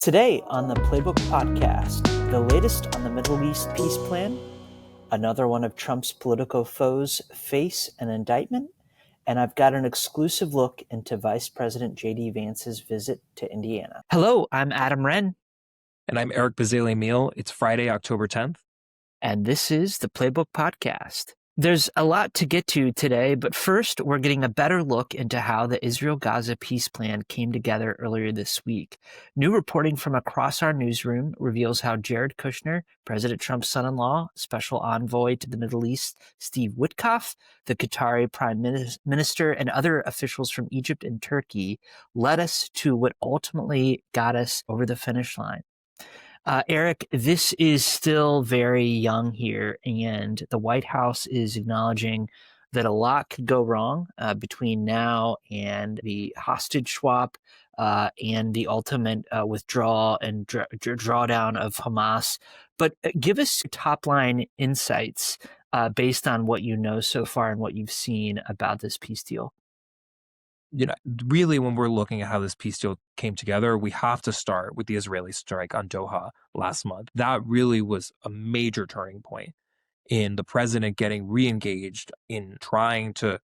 Today on the Playbook Podcast, the latest on the Middle East peace plan, another one of Trump's Politico foes face an indictment, and I've got an exclusive look into Vice President J.D. Vance's visit to Indiana. Hello, I'm Adam Wren. And I'm Eric Bazail-Eimil. It's Friday, October 10th. And this is the Playbook Podcast. There's a lot to get to today, but first, we're getting a better look into how the Israel-Gaza peace plan came together earlier this week. New reporting from across our newsroom reveals how Jared Kushner, President Trump's son-in-law, special envoy to the Middle East, Steve Witkoff, the Qatari prime minister, and other officials from Egypt and Turkey led us to what ultimately got us over the finish line. Eric, this is still very young here, and the White House is acknowledging that a lot could go wrong between now and the hostage swap and the ultimate withdrawal and drawdown of Hamas. But give us top-line insights based on what you know so far and what you've seen about this peace deal. Really, when we're looking at how this peace deal came together, we have to start with the Israeli strike on Doha last month. That really was a major turning point in the president getting re-engaged in trying to,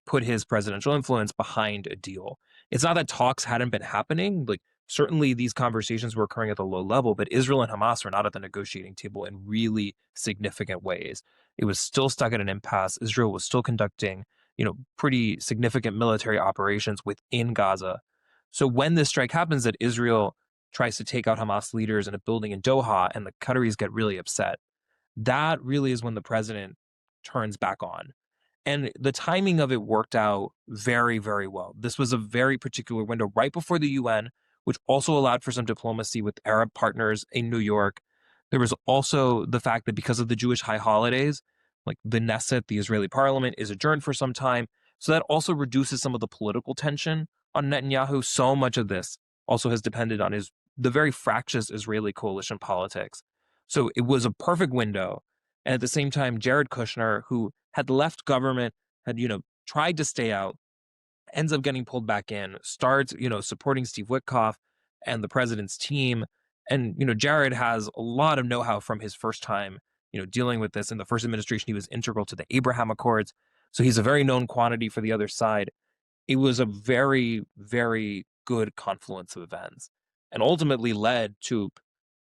put his presidential influence behind a deal. It's not that talks hadn't been happening. Certainly these conversations were occurring at the low level, but Israel and Hamas were not at the negotiating table in really significant ways. It was still stuck at an impasse. Israel was still conducting pretty significant military operations within Gaza. So when this strike happens that Israel tries to take out Hamas leaders in a building in Doha and the Qataris get really upset, that really is when the president turns back on. And the timing of it worked out very, very well. This was a very particular window right before the UN, which also allowed for some diplomacy with Arab partners in New York. There was also the fact that because of the Jewish high holidays, like the Knesset, the Israeli parliament, is adjourned for some time. So that also reduces some of the political tension on Netanyahu. So much of this also has depended on the very fractious Israeli coalition politics. So it was a perfect window. And at the same time, Jared Kushner, who had left government, had, tried to stay out, ends up getting pulled back in, starts, supporting Steve Witkoff and the president's team. And, Jared has a lot of know-how from his first time dealing with this. In the first administration, he was integral to the Abraham Accords. So he's a very known quantity for the other side. It was a very, very good confluence of events and ultimately led to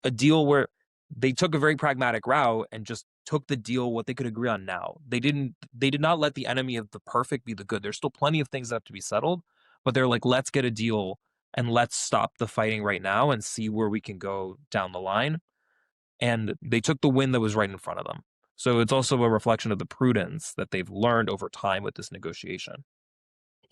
a deal where they took a very pragmatic route and just took the deal what they could agree on now. They did not let the enemy of the perfect be the good. There's still plenty of things that have to be settled, but they're like, let's get a deal and let's stop the fighting right now and see where we can go down the line. And they took the win that was right in front of them. So it's also a reflection of the prudence that they've learned over time with this negotiation.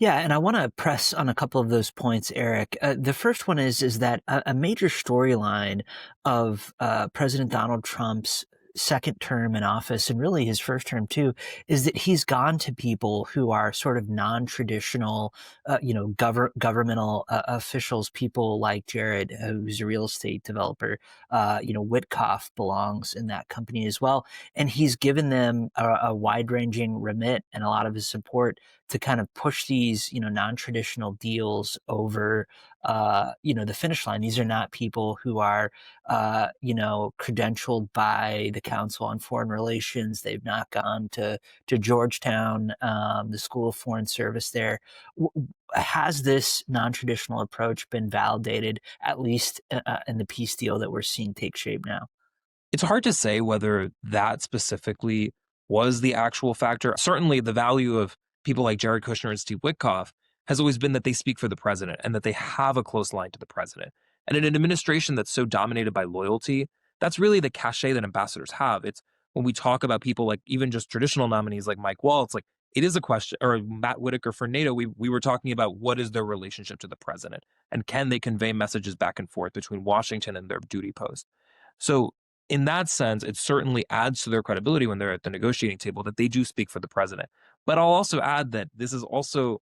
Yeah, and I want to press on a couple of those points, Eric. The first one is that a major storyline of President Donald Trump's second term in office, and really his first term too, is that he's gone to people who are sort of non-traditional, governmental officials, people like Jared, who's a real estate developer. Witkoff belongs in that company as well. And he's given them a wide-ranging remit and a lot of his support to kind of push these, non-traditional deals over, the finish line. These are not people who are, credentialed by the Council on Foreign Relations. They've not gone to Georgetown, the School of Foreign Service there. Has this non-traditional approach been validated, at least in the peace deal that we're seeing take shape now? It's hard to say whether that specifically was the actual factor. Certainly the value of people like Jared Kushner and Steve Witkoff has always been that they speak for the president and that they have a close line to the president. And in an administration that's so dominated by loyalty, that's really the cachet that ambassadors have. It's when we talk about people like even just traditional nominees like Mike Waltz, like it is a question, or Matt Whitaker for NATO, we were talking about what is their relationship to the president and can they convey messages back and forth between Washington and their duty post. So in that sense, it certainly adds to their credibility when they're at the negotiating table that they do speak for the president. But I'll also add that this is also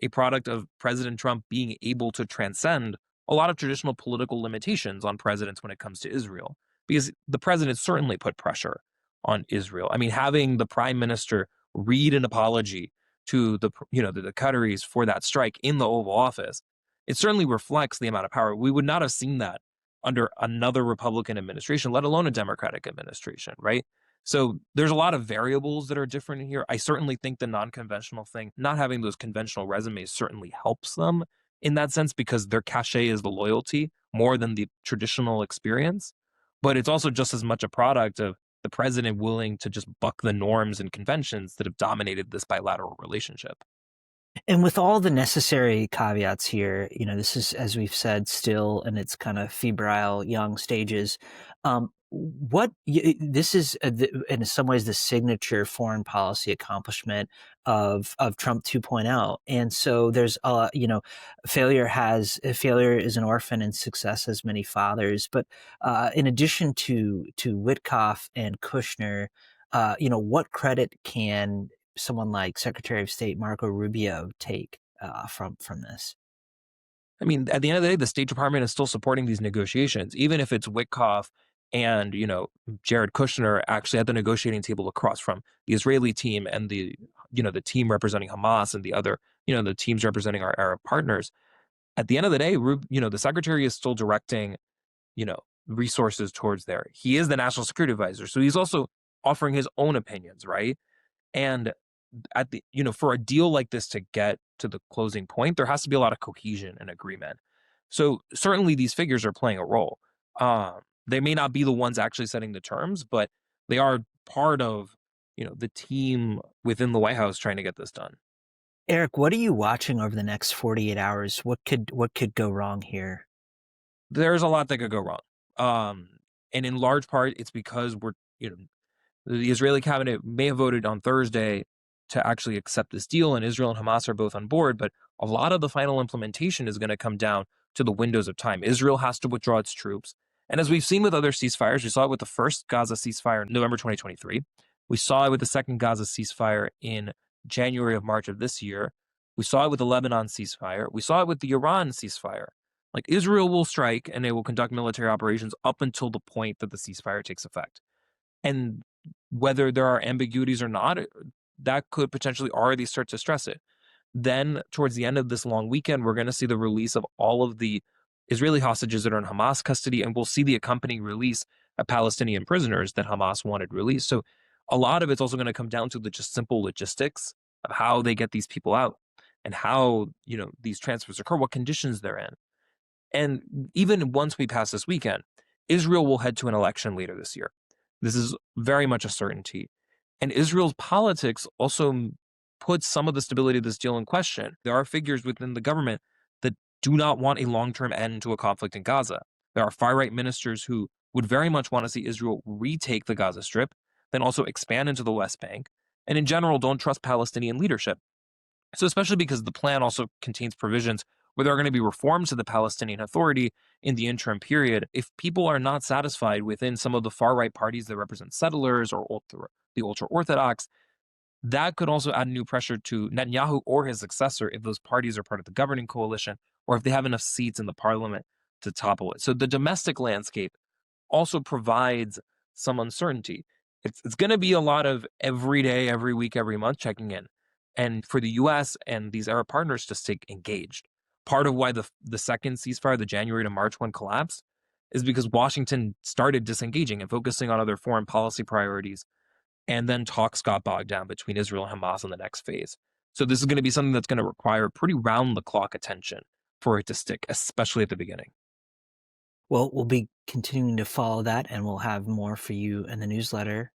a product of President Trump being able to transcend a lot of traditional political limitations on presidents when it comes to Israel, because the president certainly put pressure on Israel. I mean, having the prime minister read an apology to the Qataris for that strike in the Oval Office, it certainly reflects the amount of power. We would not have seen that under another Republican administration, let alone a Democratic administration, right? So there's a lot of variables that are different here. I certainly think the non-conventional thing, not having those conventional resumes certainly helps them in that sense because their cachet is the loyalty more than the traditional experience. But it's also just as much a product of the president willing to just buck the norms and conventions that have dominated this bilateral relationship. And with all the necessary caveats here, this is, as we've said, still in its kind of febrile young stages. This is in some ways the signature foreign policy accomplishment of Trump 2.0. And so there's failure is an orphan and success has many fathers. But in addition to Witkoff and Kushner, what credit can someone like Secretary of State Marco Rubio take from this? I mean, at the end of the day, the State Department is still supporting these negotiations, even if it's Witkoff and, Jared Kushner actually at the negotiating table across from the Israeli team and the team representing Hamas and the other, the teams representing our Arab partners. At the end of the day, the secretary is still directing, resources towards there. He is the national security advisor. So he's also offering his own opinions, right? And for a deal like this to get to the closing point, there has to be a lot of cohesion and agreement. So certainly these figures are playing a role. They may not be the ones actually setting the terms, but they are part of, the team within the White House trying to get this done. Eric, what are you watching over the next 48 hours? What could go wrong here? There's a lot that could go wrong. And in large part, it's because the Israeli cabinet may have voted on Thursday to actually accept this deal, and Israel and Hamas are both on board, but a lot of the final implementation is going to come down to the windows of time. Israel has to withdraw its troops. And as we've seen with other ceasefires, we saw it with the first Gaza ceasefire in November 2023. We saw it with the second Gaza ceasefire in January of March of this year. We saw it with the Lebanon ceasefire. We saw it with the Iran ceasefire. Like Israel will strike and they will conduct military operations up until the point that the ceasefire takes effect. And whether there are ambiguities or not, that could potentially already start to stress it. Then towards the end of this long weekend, we're going to see the release of all of the Israeli hostages that are in Hamas custody, and we'll see the accompanying release of Palestinian prisoners that Hamas wanted released. So a lot of it's also going to come down to the just simple logistics of how they get these people out and how, these transfers occur, what conditions they're in. And even once we pass this weekend, Israel will head to an election later this year. This is very much a certainty. And Israel's politics also puts some of the stability of this deal in question. There are figures within the government that do not want a long-term end to a conflict in Gaza. There are far-right ministers who would very much want to see Israel retake the Gaza Strip, then also expand into the West Bank, and in general don't trust Palestinian leadership. So especially because the plan also contains provisions where there are going to be reforms to the Palestinian Authority in the interim period. If people are not satisfied within some of the far-right parties that represent settlers or the ultra-Orthodox, that could also add new pressure to Netanyahu or his successor if those parties are part of the governing coalition or if they have enough seats in the parliament to topple it. So the domestic landscape also provides some uncertainty. It's going to be a lot of every day, every week, every month checking in. And for the U.S. and these Arab partners to stay engaged. Part of why the second ceasefire, the January to March one, collapsed is because Washington started disengaging and focusing on other foreign policy priorities. And then talks got bogged down between Israel and Hamas in the next phase. So this is going to be something that's going to require pretty round-the-clock attention for it to stick, especially at the beginning. Well, we'll be continuing to follow that, and we'll have more for you in the newsletter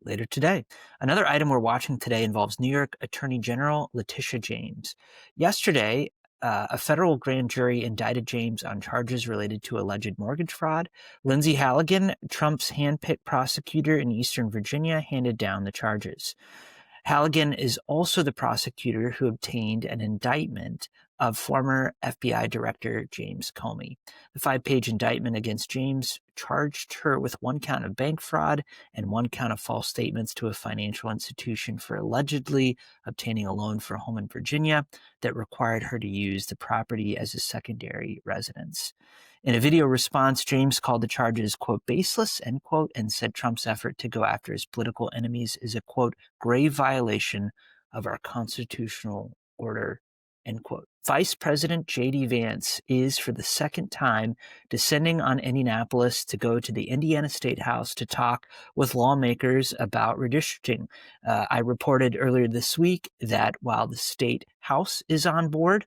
later today. Another item we're watching today involves New York Attorney General Letitia James. Yesterday, a federal grand jury indicted James on charges related to alleged mortgage fraud. Lindsay Halligan, Trump's handpicked prosecutor in Eastern Virginia, handed down the charges. Halligan is also the prosecutor who obtained an indictment of former FBI Director James Comey. The 5-page indictment against James charged her with 1 count of bank fraud and 1 count of false statements to a financial institution for allegedly obtaining a loan for a home in Virginia that required her to use the property as a secondary residence. In a video response, James called the charges, quote, baseless, end quote, and said Trump's effort to go after his political enemies is a, quote, grave violation of our constitutional order, end quote. Vice President J.D. Vance is, for the second time, descending on Indianapolis to go to the Indiana State House to talk with lawmakers about redistricting. I reported earlier this week that while the state House is on board,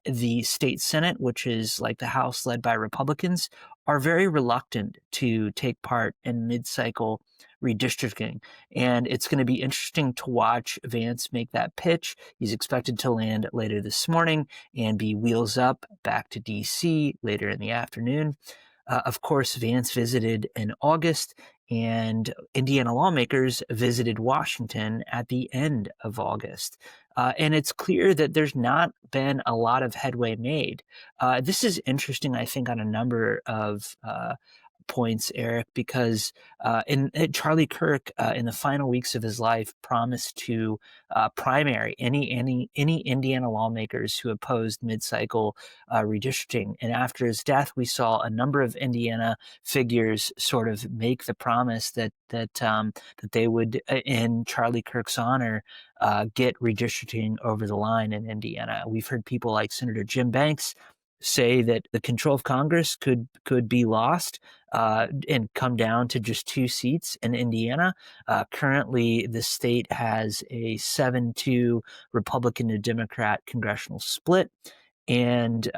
the state Senate, which is like the House led by Republicans, are very reluctant to take part in mid-cycle redistricting. And it's going to be interesting to watch Vance make that pitch. He's expected to land later this morning and be wheels up back to D.C. later in the afternoon. Of course, Vance visited in August, and Indiana lawmakers visited Washington at the end of August. And it's clear that there's not been a lot of headway made. This is interesting, I think, on a number of points, Eric, because Charlie Kirk, in the final weeks of his life, promised to primary any Indiana lawmakers who opposed mid-cycle redistricting. And after his death, we saw a number of Indiana figures sort of make the promise that they would, in Charlie Kirk's honor, get redistricting over the line in Indiana. We've heard people like Senator Jim Banks say that the control of Congress could be lost and come down to just 2 seats in Indiana. Currently, the state has a 7-2 Republican to Democrat congressional split, and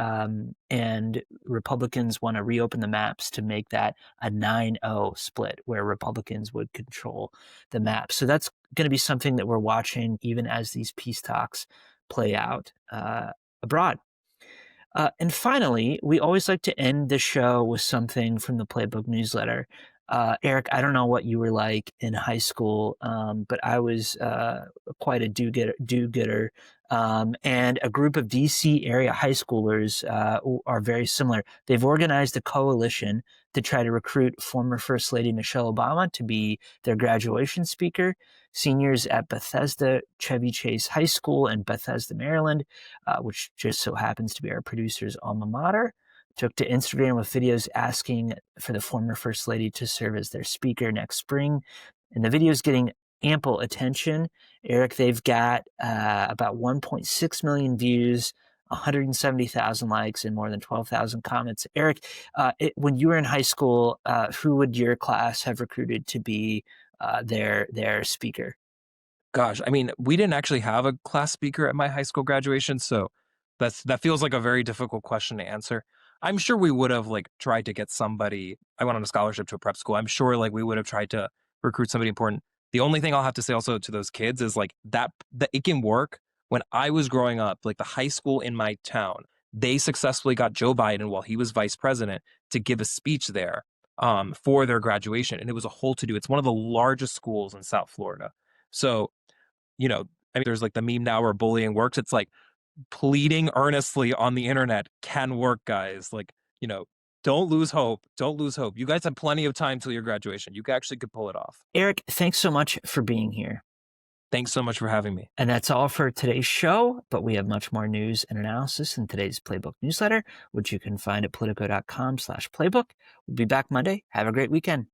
Republicans want to reopen the maps to make that a 9-0 split, where Republicans would control the map. So that's going to be something that we're watching even as these peace talks play out abroad. And finally, we always like to end the show with something from the Playbook newsletter. Eric, I don't know what you were like in high school, but I was quite a do-gooder. And a group of D.C. area high schoolers are very similar. They've organized a coalition to try to recruit former First Lady Michelle Obama to be their graduation speaker. Seniors at Bethesda Chevy Chase High School in Bethesda, Maryland, which just so happens to be our producer's alma mater, took to Instagram with videos asking for the former First Lady to serve as their speaker next spring. And the video's getting ample attention. Eric, they've got about 1.6 million views, 170,000 likes, and more than 12,000 comments. Eric, when you were in high school, who would your class have recruited to be their speaker? Gosh, I mean, we didn't actually have a class speaker at my high school graduation, so that feels like a very difficult question to answer. I'm sure we would have tried to get somebody. I went on a scholarship to a prep school. I'm sure we would have tried to recruit somebody important. The only thing I'll have to say also to those kids is that it can work. When I was growing up, the high school in my town, they successfully got Joe Biden while he was vice president to give a speech there for their graduation. And it was a whole to-do. It's one of the largest schools in South Florida. So, I mean, there's the meme now where bullying works. It's pleading earnestly on the internet can work, guys. Don't lose hope. Don't lose hope. You guys have plenty of time till your graduation. You actually could pull it off. Eric, thanks so much for being here. Thanks so much for having me. And that's all for today's show, but we have much more news and analysis in today's Playbook newsletter, which you can find at politico.com/playbook. We'll be back Monday. Have a great weekend.